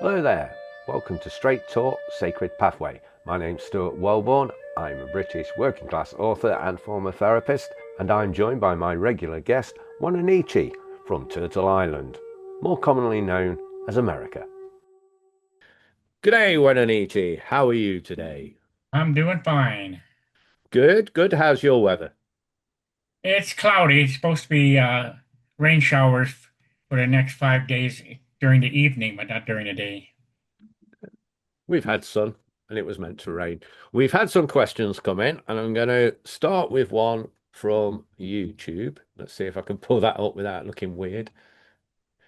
Hello there, welcome to Straight Talk Sacred Pathway. My name's Stuart Wellborn. I'm a British working class author and former therapist, and I'm joined by my regular guest, Wa-Na-Nee-Che from Turtle Island, more commonly known as America. G'day, Wa-Na-Nee-Che. How are you today? I'm doing fine. Good, good. How's your weather? It's cloudy. It's supposed to be rain showers for the next 5 days during the evening, but not during the day. We've had sun, and it was meant to rain. We've had some questions come in, and I'm going to start with one from YouTube. Let's see if I can pull that up without looking weird.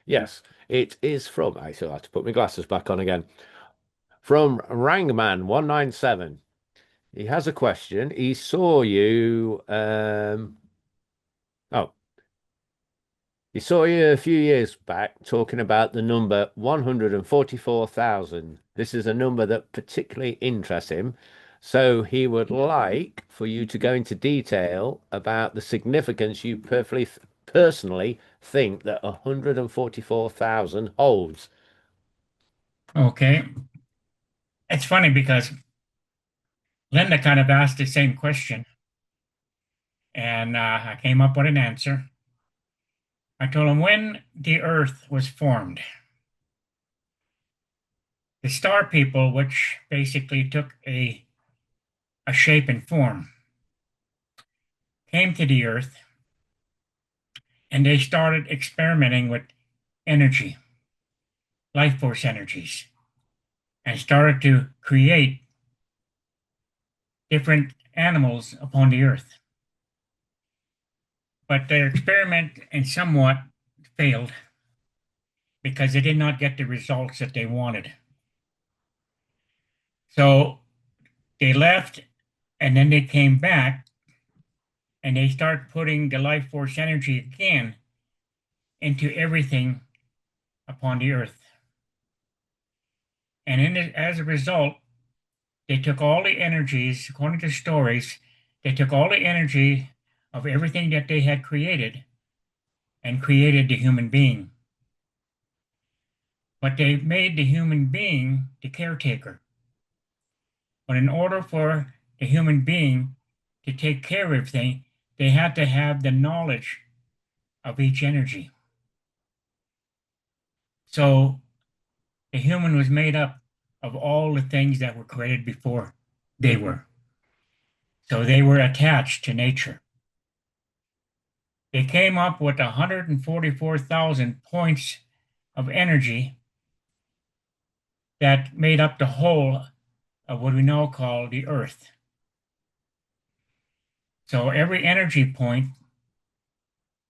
Yes, it is from, I still have to put my glasses back on again. From Rangman197. He has a question. He saw you, oh, he saw you a few years back talking about the number 144,000. This is a number that particularly interests him. So he would like for you to go into detail about the significance you personally think that 144,000 holds. Okay. It's funny because Linda kind of asked the same question, and I came up with an answer. I told him when the Earth was formed, the star people, which basically took a shape and form, came to the Earth and they started experimenting with energy, life force energies, and started to create different animals upon the earth. But their experiment in somewhat failed because they did not get the results that they wanted. So they left and then they came back and they start putting the life force energy again into everything upon the earth. And as a result, they took all the energies, according to stories, they took all the energy of everything that they had created and created the human being. But they made the human being the caretaker. But in order for the human being to take care of everything, they had to have the knowledge of each energy. So the human was made up of all the things that were created before they were. So they were attached to nature. They came up with 144,000 points of energy that made up the whole of what we now call the Earth. So every energy point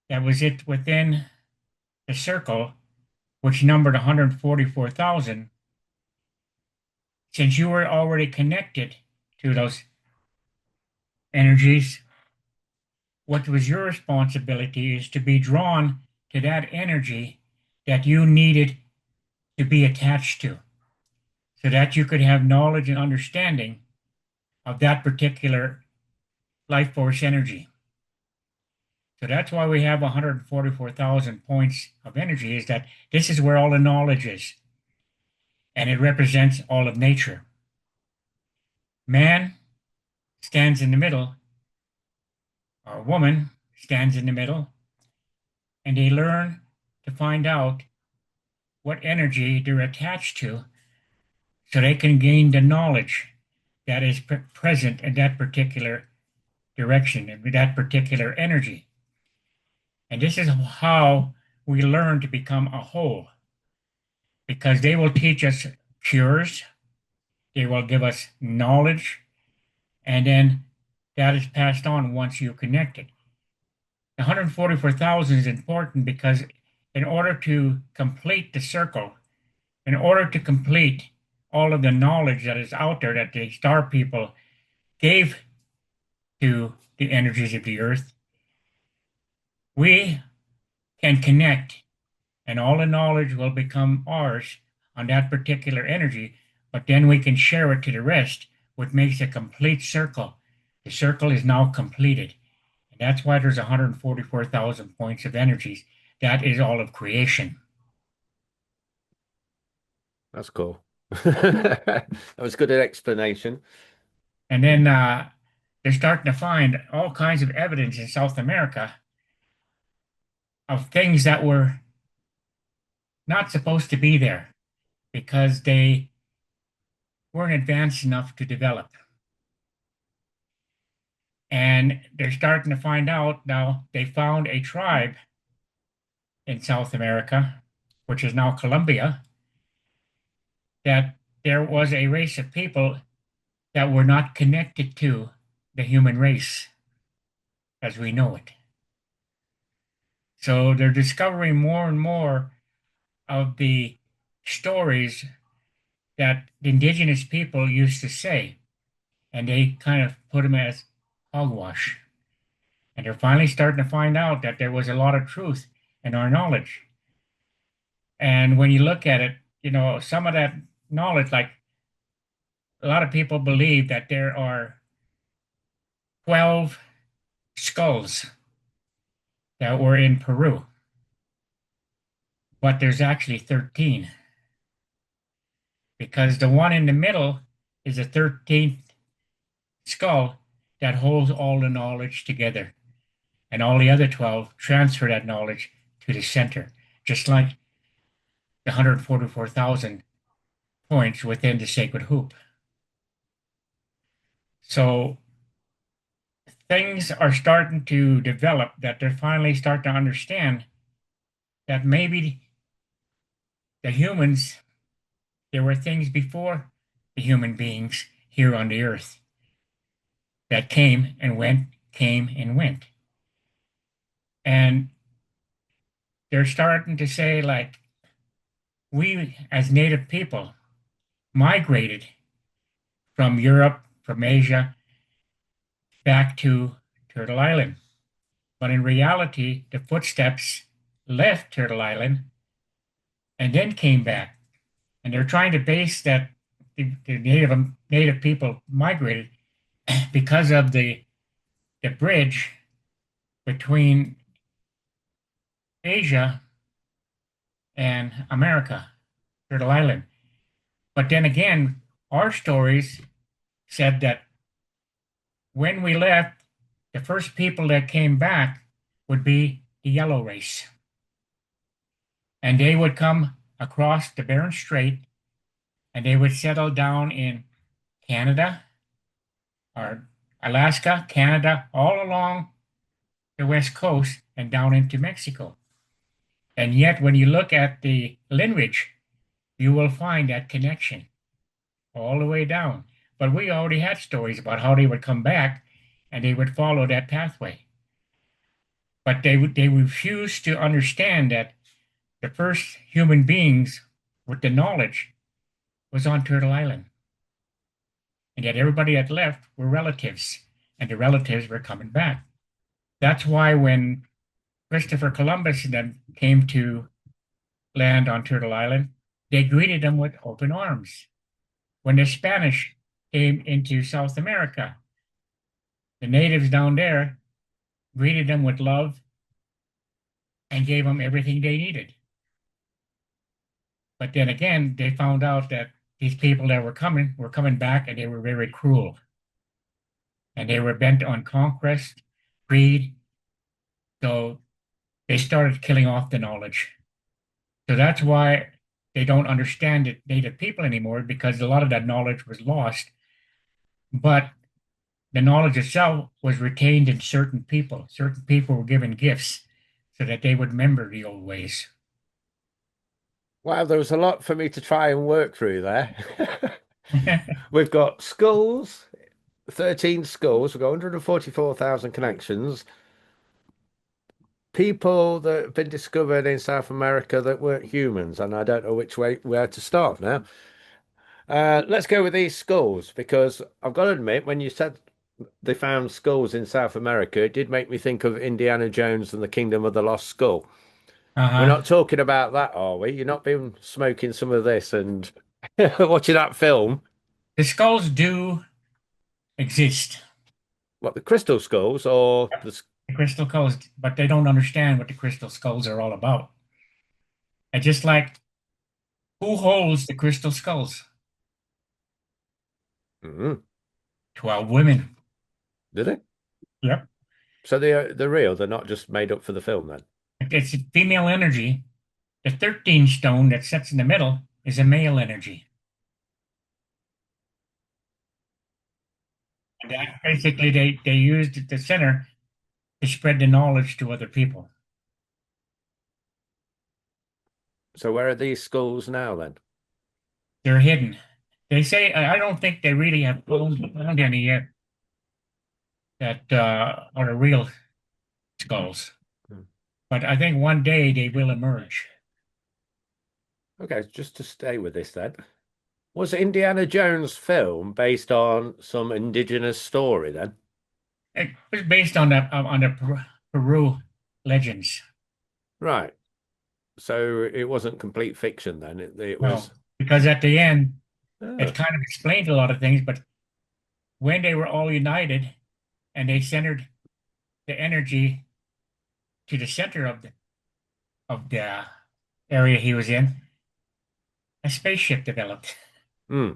that was it within the circle, which numbered 144,000, since you were already connected to those energies, what was your responsibility is to be drawn to that energy that you needed to be attached to, so that you could have knowledge and understanding of that particular life force energy. So that's why we have 144,000 points of energy, is that this is where all the knowledge is, and it represents all of nature. Man stands in the middle, or woman stands in the middle, and they learn to find out what energy they're attached to so they can gain the knowledge that is present in that particular direction, in that particular energy. And this is how we learn to become a whole, because they will teach us cures, they will give us knowledge, and then that is passed on once you connect it. 144,000 is important because in order to complete the circle, in order to complete all of the knowledge that is out there that the star people gave to the energies of the earth, we can connect and all the knowledge will become ours on that particular energy, but then we can share it to the rest, which makes a complete circle. The circle is now completed. And that's why there's 144,000 points of energies. That is all of creation. That's cool. That was good explanation. And then they're starting to find all kinds of evidence in South America of things that were not supposed to be there because they weren't advanced enough to develop. And they're starting to find out now they found a tribe in South America, which is now Colombia, that there was a race of people that were not connected to the human race as we know it. So they're discovering more and more of the stories that the indigenous people used to say, and they kind of put them as hogwash. And they're finally starting to find out that there was a lot of truth in our knowledge. And when you look at it, some of that knowledge, like a lot of people believe that there are 12 skulls that were in Peru, but there's actually 13 because the one in the middle is the 13th skull that holds all the knowledge together. And all the other 12 transfer that knowledge to the center, just like the 144,000 points within the sacred hoop. So things are starting to develop that they're finally starting to understand that maybe the humans, there were things before the human beings here on the earth that came and went. And they're starting to say, like, we as native people migrated from Europe, from Asia, back to Turtle Island. But in reality, the footsteps left Turtle Island and then came back. And they're trying to base that the native people migrated because of the bridge between Asia and America, Turtle Island. But then again, our stories said that when we left, the first people that came back would be the yellow race. And they would come across the Bering Strait and they would settle down in Canada or Alaska, Canada, all along the west coast and down into Mexico. And yet, when you look at the lineage, you will find that connection all the way down. But we already had stories about how they would come back and they would follow that pathway. But they refused to understand that the first human beings with the knowledge was on Turtle Island. And yet everybody that left were relatives, and the relatives were coming back. That's why when Christopher Columbus and them came to land on Turtle Island, they greeted them with open arms. When the Spanish came into South America, the natives down there greeted them with love and gave them everything they needed. But then again, they found out that these people that were coming back, and they were very cruel. And they were bent on conquest, greed. So they started killing off the knowledge. So that's why they don't understand the native people anymore, because a lot of that knowledge was lost. But the knowledge itself was retained in certain people. Certain people were given gifts so that they would remember the old ways. Wow, there was a lot for me to try and work through there. We've got skulls, 13 skulls, we've got 144,000 connections, people that have been discovered in South America that weren't humans, and I don't know which way where to start now. Let's go with these skulls because I've got to admit, when you said they found skulls in South America, it did make me think of Indiana Jones and the Kingdom of the Lost Skull. We're Uh-huh. not talking about that, are we? You're not been smoking some of this and watching that film. The skulls do exist, What, the crystal skulls or the crystal skulls, but they don't understand what the crystal skulls are all about. And just like Who holds the crystal skulls? Mm. 12 women. Did it? Yep. So they're real. They're not just made up for the film then. It's female energy. The 13 stone that sits in the middle is a male energy. And that basically they used at the center to spread the knowledge to other people. So where are these skulls now then? They're hidden. They say I don't think they really have found any yet that are the real skulls. Hmm. But I think one day they will emerge. Okay, just to stay with this then. Was Indiana Jones film based on some indigenous story then? It was based on the Peru legends. Right. So it wasn't complete fiction then. It No, was. because at the end it Oh. kind of explained a lot of things, but when they were all united and they centered the energy to the center of the area he was in, a spaceship developed. Hmm.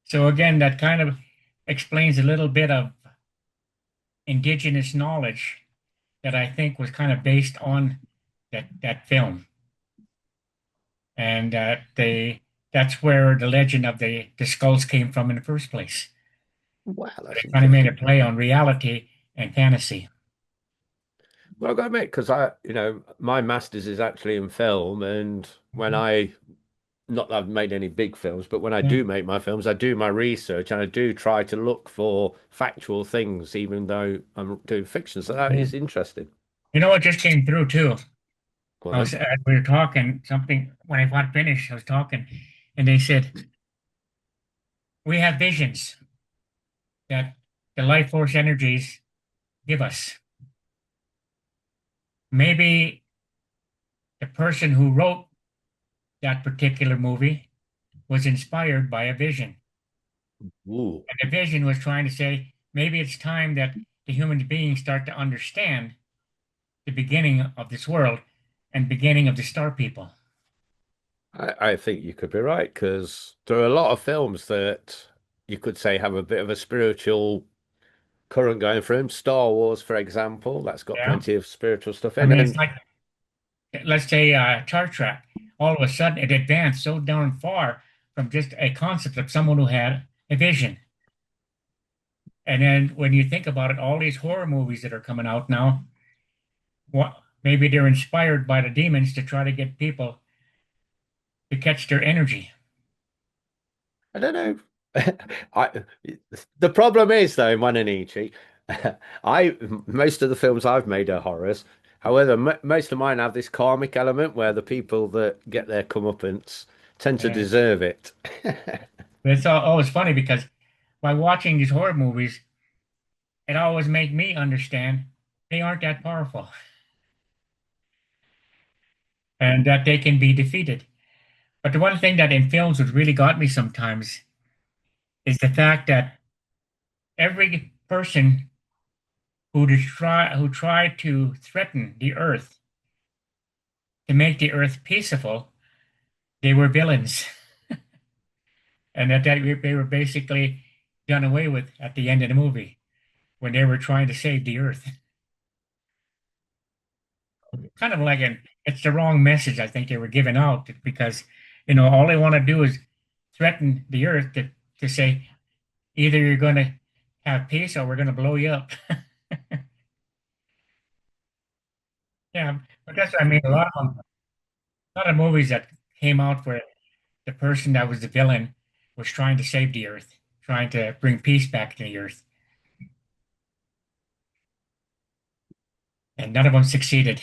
So again, that kind of explains a little bit of indigenous knowledge that I think was kind of based on that film. And that's where the legend of the skulls came from in the first place. Wow, They that's kind of made a interesting. play on reality and fantasy. Well, I've got to admit, because my master's is actually in film, and when not that I've made any big films, but when I Yeah. do make my films, I do my research and I do try to look for factual things, even though I'm doing fiction. So that Yeah. is interesting. You know what just came through too? Go on then. As we were talking, something when I got finished, I was talking, and they said we have visions that the life force energies give us. Maybe the person who wrote that particular movie was inspired by a vision. Ooh. And the vision was trying to say maybe it's time that the human beings start to understand the beginning of this world and beginning of the star people. I think you could be right because there are a lot of films that you could say have a bit of a spiritual current going through them. Star Wars, for example, that's got Yeah. plenty of spiritual stuff I in. mean, it's And like, let's say, Star Trek. All of a sudden, it advanced so darn far from just a concept of someone who had a vision. And then when you think about it, all these horror movies that are coming out now, what, maybe they're inspired by the demons to try to get people to catch their energy. I don't know. I the problem is though, in Wa-Na-Nee-Che, I most of the films I've made are horrors. However, m most of mine have this karmic element where the people that get their comeuppance tend to Yeah. deserve it. But it's always funny because by watching these horror movies, it always makes me understand they aren't that powerful and that they can be defeated. But the one thing that in films has really got me sometimes is the fact that every person who tried to threaten the earth to make the earth peaceful, they were villains, and that they were basically done away with at the end of the movie when they were trying to save the earth. Kind of like it's the wrong message I think they were giving out because all they want to do is threaten the earth to say either you're going to have peace or we're going to blow you up. Yeah, but that's what I mean. A lot of movies that came out where the person that was the villain was trying to save the earth, trying to bring peace back to the earth, and none of them succeeded.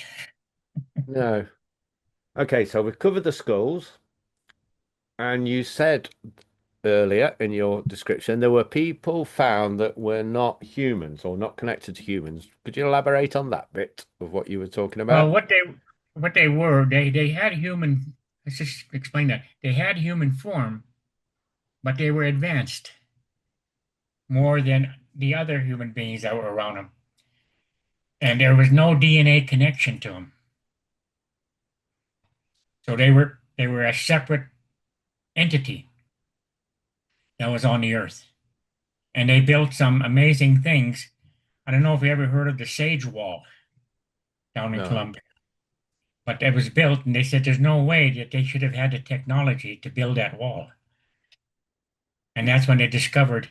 No. Okay, so we've covered the skulls, and you said earlier in your description there were people found that were not humans or not connected to humans. Could you elaborate on that bit of what you were talking Well, about? what they were, they had human. Let's just explain that they had human form, but they were advanced more than the other human beings that were around them, and there was no DNA connection to them. So they were a separate entity that was on the earth. And they built some amazing things. I don't know if you ever heard of the Sage Wall down in No. Colombia, but it was built, and they said there's no way that they should have had the technology to build that wall. And that's when they discovered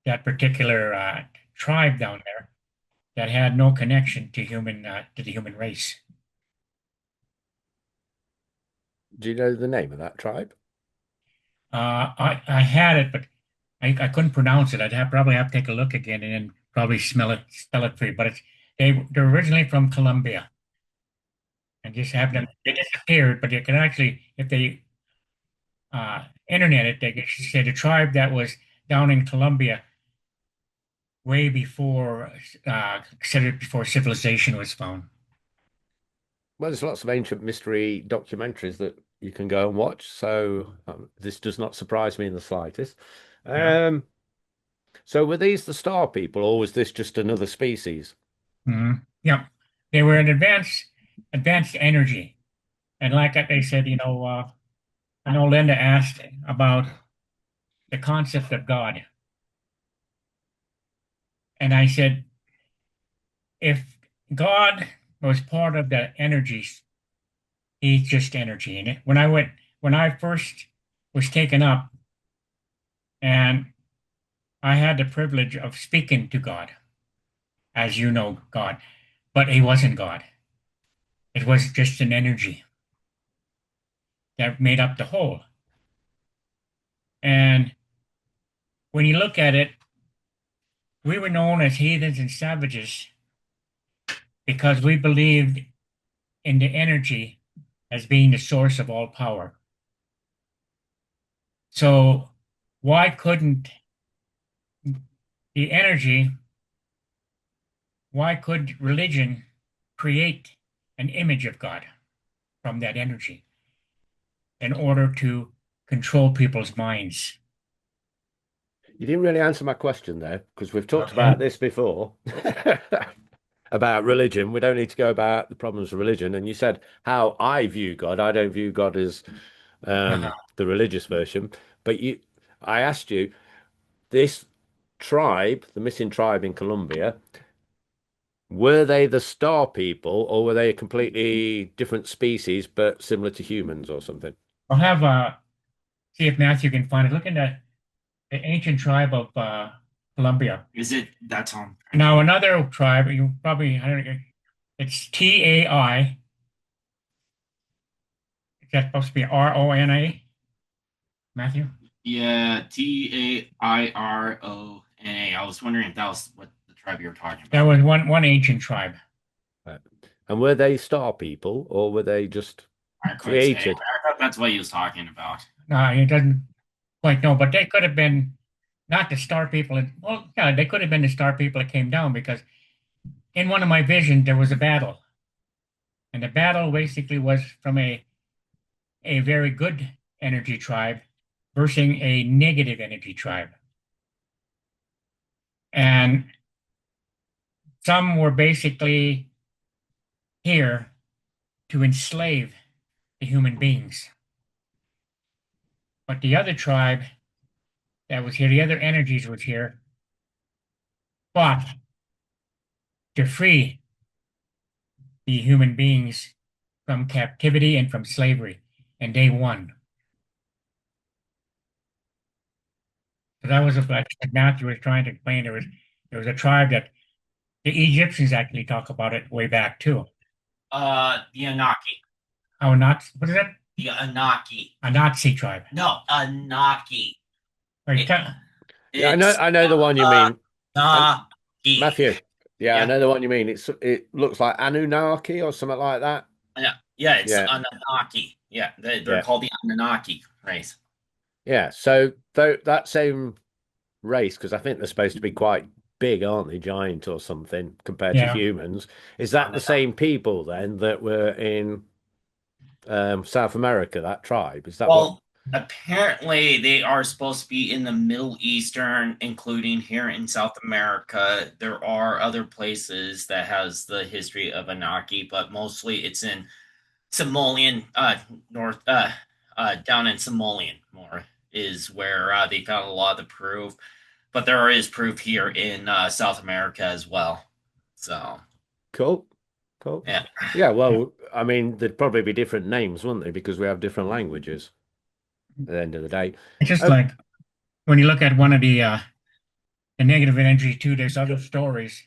that particular tribe down there that had no connection to the human race. Do you know the name of that tribe? I had it, but I couldn't pronounce it. Probably have to take a look again and then probably spell it for you. But they're originally from Colombia and just happened they disappeared. But you can actually, if they internet it, they could say the tribe that was down in Colombia way before considered before civilization was found. Well, there's lots of ancient mystery documentaries that you can go and watch, so this does not surprise me in the slightest. Yeah. Um, so were these the star people, or was this just another species? Yeah. They were an advanced energy. And like they said, I know Linda asked about the concept of God. And I said, if God was part of the energies, he's just energy. And when I first was taken up and I had the privilege of speaking to God, as you know, God, but he wasn't God. It was just an energy that made up the whole. And when you look at it, we were known as heathens and savages because we believed in the energy as being the source of all power. So why couldn't the energy, why could religion create an image of God from that energy in order to control people's minds? You didn't really answer my question there, because we've talked Okay. about this before about religion. We don't need to go about the problems of religion. And you said how I view God. I don't view God as Uh-huh. the religious version. But I asked you, this tribe, the missing tribe in Colombia, were they the star people, or were they a completely different species but similar to humans or something? I'll have see if Matthew can find it. Look in the ancient tribe of Colombia. Is it that's on? Now another tribe, you probably I don't know, it's Tai. Is that supposed to be Rona? Matthew? Yeah, Tairona. I was wondering if that was what the tribe you were talking That about. was one ancient tribe. Right. And were they star people, or were they just I couldn't say. created? I thought that's what he was talking about. No, it doesn't quite know, but they could have been not the star people. Well, yeah, they could have been the star people that came down because in one of my visions there was a battle, and the battle basically was from a very good energy tribe versus a negative energy tribe, and some were basically here to enslave the human beings, but the other tribe that was here, the other energies was here, fought to free the human beings from captivity and from slavery, and they won. So that was what Matthew was trying to explain. There was a tribe that the Egyptians actually talk about it way back too. The Anaki. Oh, not what is that? The Anaki. A Nazi tribe. No, Anaki. Or It, Yeah, it's I know the one you mean. And Anaki. Matthew, yeah, I Yeah, know the one you mean. It looks like Anunnaki or something like that. yeah, it's Yeah, Anunnaki. Yeah, they're yeah, called the Anunnaki race. yeah. So though that same race, because I think they're supposed to be quite big, aren't they? Giant or something compared to Yeah. humans. Is that the same people then that were in South America, that tribe? Is that what? Well, apparently they are supposed to be in the Middle Eastern, including here in South America. There are other places that has the history of Anaki, but mostly it's in Somalian, North, down in Somalian more is where they found a lot of the proof, but there is proof here in South America as well. So Cool. Cool. yeah, Yeah, Yeah. well, I mean, there'd probably be different names, wouldn't they? Because we have different languages at the end of the day. It's just Oh, like when you look at one of the negative energy too, there's other stories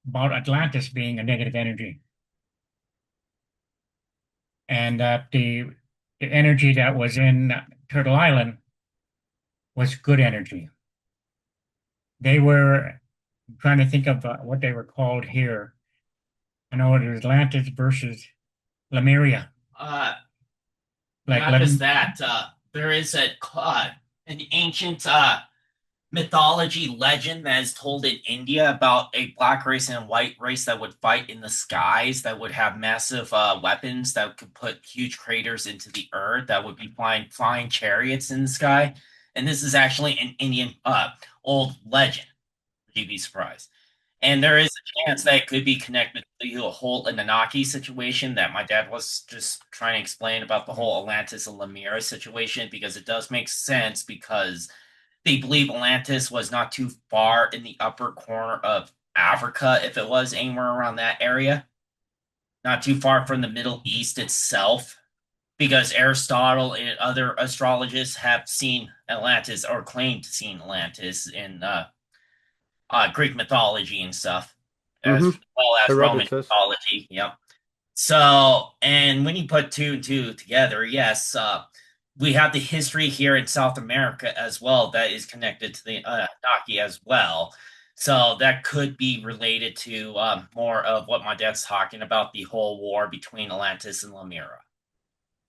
about Atlantis being a negative energy. And the energy that was in Turtle Island was good energy. They were I'm trying to think of what they were called here. I know it was Atlantis versus Lemuria. uh, Like not just that. There is an ancient mythology legend that is told in India about a black race and a white race that would fight in the skies, that would have massive weapons that could put huge craters into the earth, that would be flying chariots in the sky. And this is actually an Indian old legend. Would you be surprised? And there is a chance that it could be connected to a whole Anunnaki situation that my dad was just trying to explain about the whole Atlantis and Lemuria situation, because it does make sense because they believe Atlantis was not too far in the upper corner of Africa, if it was anywhere around that area, not too far from the Middle East itself, because Aristotle and other astrologists have seen Atlantis or claimed to seen Atlantis in Greek mythology and stuff, as mm-hmm. well as Roman Herodotus. mythology. Yep. So, and when you put two and two together, yes, we have the history here in South America as well that is connected to the Naki as well. So that could be related to more of what my dad's talking about, the whole war between Atlantis and Lemuria.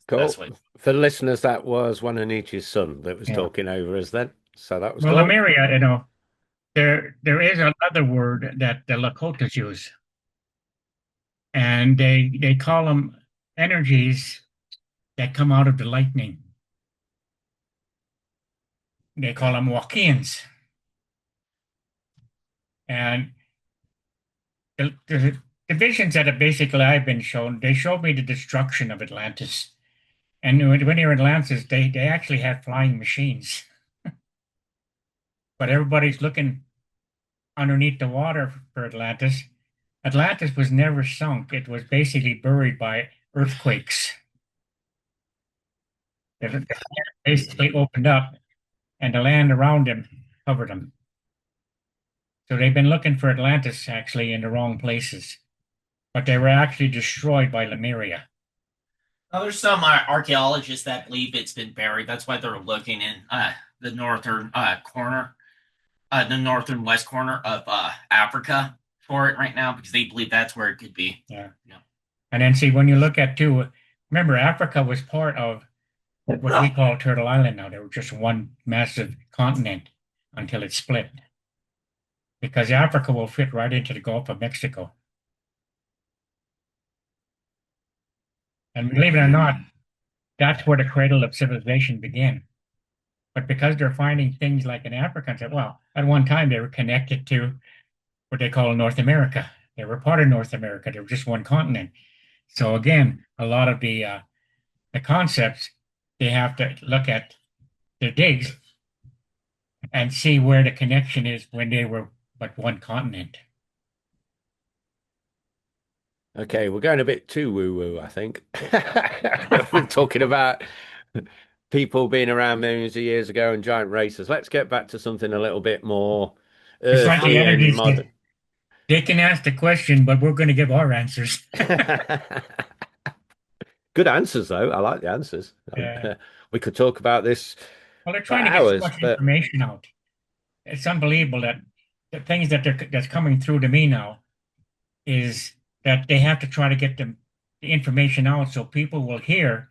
That's Cool. what. For the listeners, that was Wa-Na-Nee-Che's son that was yeah. talking over us then. So that was Well, cool. Lemuria, there is another word that the Lakotas use, and they call them energies that come out of the lightning. They call them Wakians. And the visions that basically I've been shown, they showed me the destruction of Atlantis. And when you're in Atlantis, they actually had flying machines. But everybody's looking underneath the water for Atlantis. Atlantis was never sunk. It was basically buried by earthquakes. The land basically opened up and the land around them covered them. So they've been looking for Atlantis actually in the wrong places. But they were actually destroyed by Lemuria. Now, there's some archaeologists that believe it's been buried. That's why they're looking in the northern corner, the northern west corner of Africa for it right now, because they believe that's where it could be. Yeah. Yeah. And then see, when you look at too, remember Africa was part of what we call Turtle Island now. They were just one massive continent until it split. Because Africa will fit right into the Gulf of Mexico. And believe it or not, that's where the cradle of civilization began. But because they're finding things like in Africa, and said, well, at one time they were connected to what they call North America. They were part of North America. They were just one continent. So again, a lot of the concepts, they have to look at their digs and see where the connection is when they were but one continent. Okay, we're going a bit too woo-woo, I think. We're talking about people being around millions of years ago and giant races. Let's get back to something a little bit more It's like the earthy and energies modern. they can ask the question, but we're going to give our answers. Good answers, though. I like the answers. Yeah. We could talk about this Well, they're for trying to get so hours, much but information out. It's unbelievable that the things that's coming through to me now is that they have to try to get the information out so people will hear,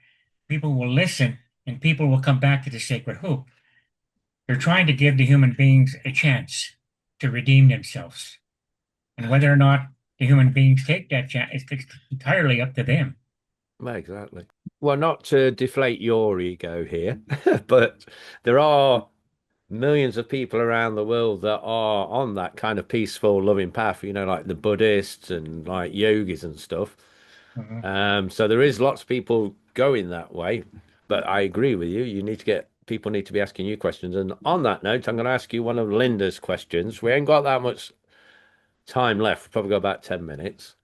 people will listen, and people will come back to the sacred hoop. They're trying to give the human beings a chance to redeem themselves. And whether or not the human beings take that chance, it's entirely up to them. well, exactly. Well, not to deflate your ego here, but there are millions of people around the world that are on that kind of peaceful, loving path, like the Buddhists and like yogis and stuff. Mhm. So there is lots of people going that way. But I agree with you. You need to get people need to be asking you questions. And on that note, I'm going to ask you one of Linda's questions. We ain't got that much time left. We've probably got about 10 minutes.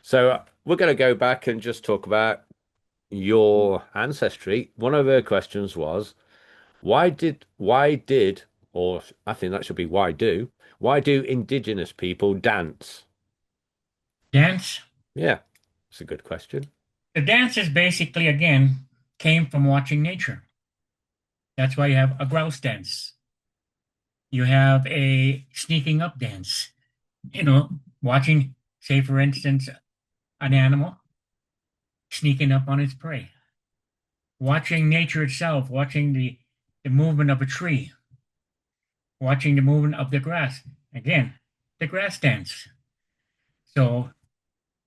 So we're going to go back and just talk about your ancestry. One of her questions was, or I think that should be why do indigenous people dance? Dance. Yeah, it's a good question. The dances basically, again, came from watching nature. That's why you have a grouse dance. You have a sneaking up dance. Watching, say, for instance, an animal sneaking up on its prey. Watching nature itself, watching the movement of a tree, watching the movement of the grass. Again, the grass dance. So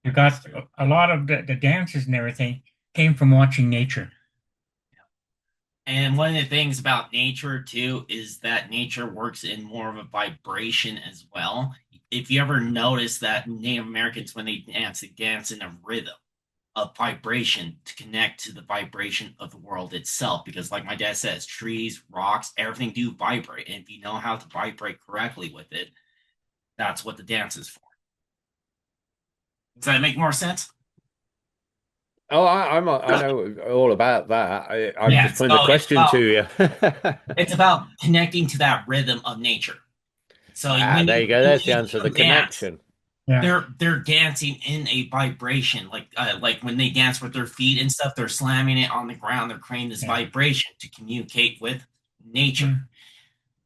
you got a lot of the dances and everything came from watching nature. And one of the things about nature too is that nature works in more of a vibration as well. If you ever notice that Native Americans, when they dance in a rhythm of vibration to connect to the vibration of the world itself. Because, like my dad says, trees, rocks, everything do vibrate. And if you know how to vibrate correctly with it, that's what the dance is for. Does that make more sense? Oh, I know all about that. I'm Yeah, just putting the so question to you. it's about connecting to that rhythm of nature. So Ah, there you go. when There's the you answer. do The a dance, connection. Yeah. they're dancing in a vibration, like when they dance with their feet and stuff, they're slamming it on the ground. They're creating this Yeah. vibration to communicate with nature. Yeah.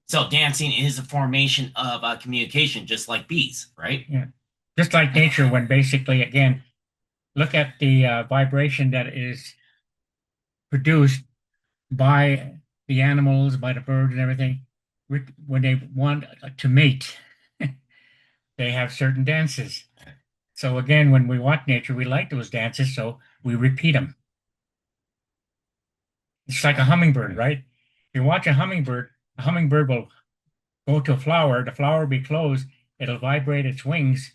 So dancing is a formation of communication, just like bees, right? Yeah. Just like nature, when basically, again, look at the vibration that is produced by the animals, by the birds and everything. When they want to mate, they have certain dances. So again, when we watch nature, we like those dances, so we repeat them. It's like a hummingbird, right? If you watch a hummingbird will go to a flower, the flower will be closed, it'll vibrate its wings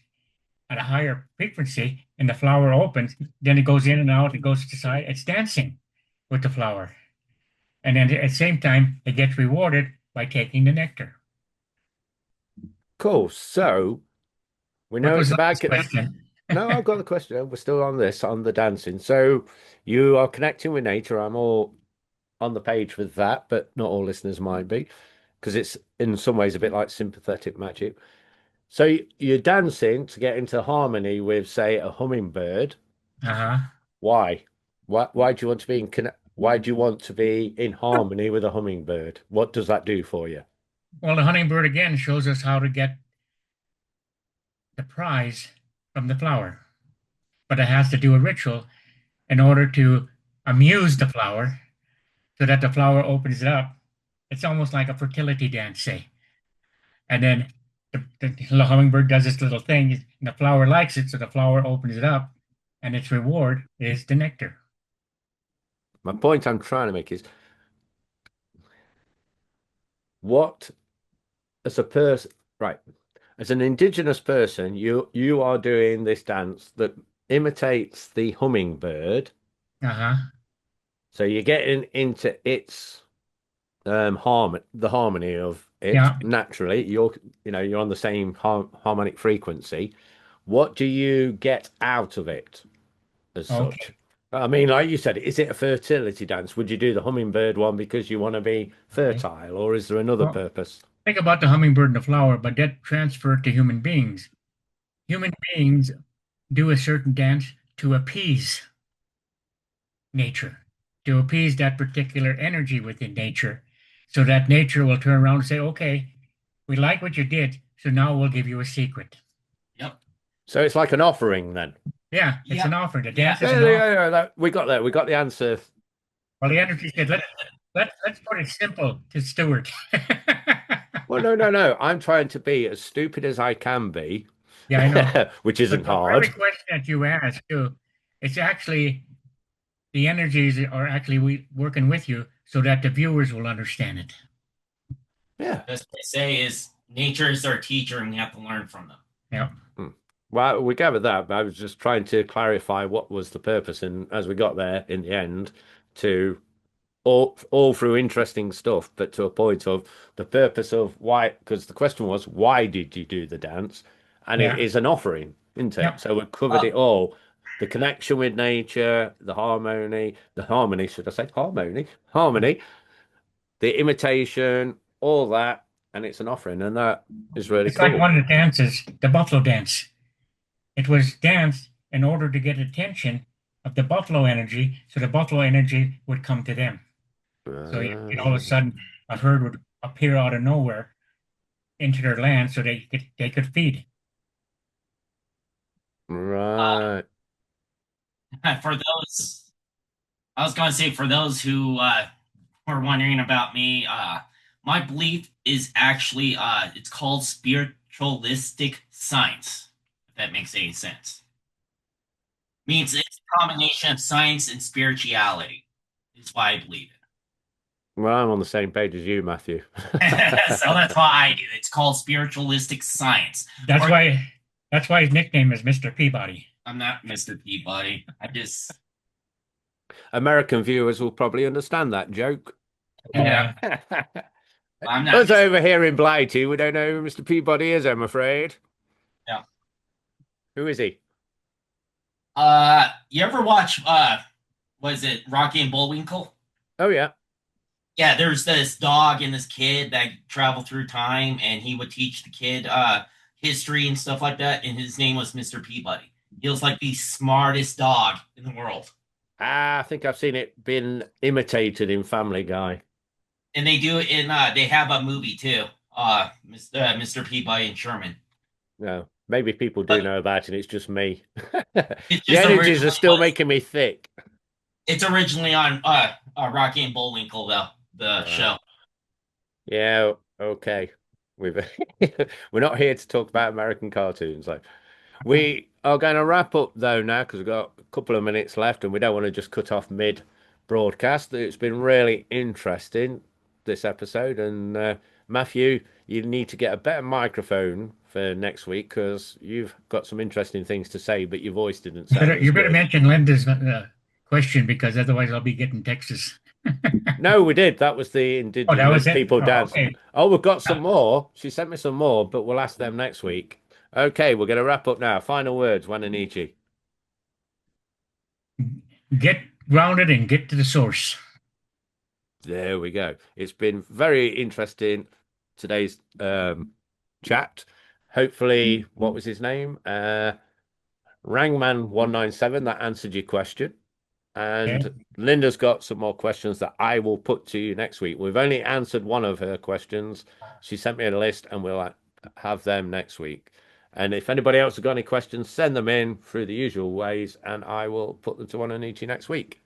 at a higher frequency, and the flower opens, then it goes in and out, it goes to the side, it's dancing with the flower. And then at the same time, it gets rewarded by taking the nectar. Cool. So we What know was it's the about. last question? No, I've got the question. We're still on this, on the dancing. So you are connecting with nature. I'm all on the page with that, but not all listeners might be, because it's in some ways a bit like sympathetic magic. So you're dancing to get into harmony with, say, a hummingbird. Uh-huh. Why? Why do you want to be why do you want to be in harmony with a hummingbird? What does that do for you? Well, the hummingbird again shows us how to get the prize from the flower, but it has to do a ritual in order to amuse the flower so that the flower opens it up. It's almost like a fertility dance, say. And then the hummingbird does this little thing, and the flower likes it, so the flower opens it up, and its reward is the nectar. My point I'm trying to make is what, as a person, right, as an indigenous person, you are doing this dance that imitates the hummingbird. Uh-huh. So you're getting into its the harmony of it Yeah. naturally. You're on the same harmonic frequency. What do you get out of it as such? Okay. I mean, like you said, is it a fertility dance? Would you do the hummingbird one because you want to be Okay. fertile, or is there another Well, purpose? think about the hummingbird and the flower, but that transferred to human beings. Human beings do a certain dance to appease nature, to appease that particular energy within nature, so that nature will turn around and say, okay, we like what you did, so now we'll give you a secret. Yep. So it's like an offering then. Yeah, it's an Yep. offering. The Yeah. dance is Yeah, an yeah, offering. yeah, we got there. We got the answer. Well, the energy said, let's put it simple to Stuart. Well, no, no, no. I'm trying to be as stupid as I can be, Yeah, I know. which But isn't for every hard. question that you ask, too, it's actually the energies are actually working with you so that the viewers will understand it. Yeah. As they say, is nature is our teacher, and we have to learn from them. Yeah. Hmm. Well, we gathered that, but I was just trying to clarify what was the purpose, and as we got there in the end, to all through interesting stuff, but to a point of the purpose of why, because the question was, why did you do the dance? And it Yeah. is an offering, isn't it? Yep. So we covered it all. The connection with nature, the harmony, should I say harmony, the imitation, all that, and it's an offering, and that is really It's like cool. one of the dances, the buffalo dance. It was danced in order to get attention of the buffalo energy, so the buffalo energy would come to them. So all of a sudden, a herd would appear out of nowhere into their land, so they could feed. Right. For those, I was going to say, for those who were wondering about me, my belief is actually it's called spiritualistic science. If that makes any sense, means it's a combination of science and spirituality. Is why I believe Well, I'm on the same page as you, Matthew. it. So that's why I do. It's called spiritualistic science. That's Or- why his nickname is Mr. Peabody. I'm not Mr. Peabody. I just American viewers will probably understand that joke. yeah. I'm not. Us over here in Blighty, we don't know who Mr. Peabody is, I'm afraid. Yeah. Who is he? You ever watch was it Rocky and Bullwinkle? Oh, yeah. Yeah, there's this dog and this kid that travel through time, and he would teach the kid history and stuff like that, and his name was Mr. Peabody. He was like the smartest dog in the world. I think I've seen it been imitated in Family Guy. And they do it in they have a movie too. Mr. Peabody and Sherman. No, maybe people do know about it, it's just me. It's The just energies are still originally- making me thick. It's originally on Rocky and Bullwinkle though, the show. Yeah, okay. We've we're not here to talk about American cartoons. Like we are going to wrap up though now because we've got a couple of minutes left and we don't want to just cut off mid broadcast. It's been really interesting this episode, and Matthew, you need to get a better microphone for next week because you've got some interesting things to say, but your voice didn't sound as You better good. mention Linda's question, because otherwise I'll be getting texts. No, we did. That was the Oh, that was indigenous it? people Oh, dancing. okay. Oh, we've got some more. She sent me some more, but we'll ask them next week. Okay, we're going to wrap up now. Final words, Wa-Na-Nee-Che. Get grounded and get to the source. There we go. It's been very interesting today's chat. Hopefully, what was his name? Rangman197, that answered your question. And Okay. Linda's got some more questions that I will put to you next week. We've only answered one of her questions. She sent me a list and we'll have them next week. And if anybody else has got any questions, send them in through the usual ways and I will put them to Wa-Na-Nee-Che next week.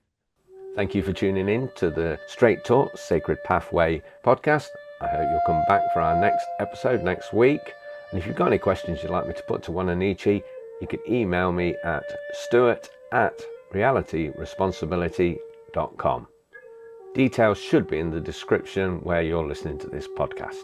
Thank you for tuning in to the Straight Talk Sacred Pathway podcast. I hope you'll come back for our next episode next week. And if you've got any questions you'd like me to put to Wa-Na-Nee-Che, you can email me at stuart@realityresponsibility.com. Details should be in the description where you're listening to this podcast.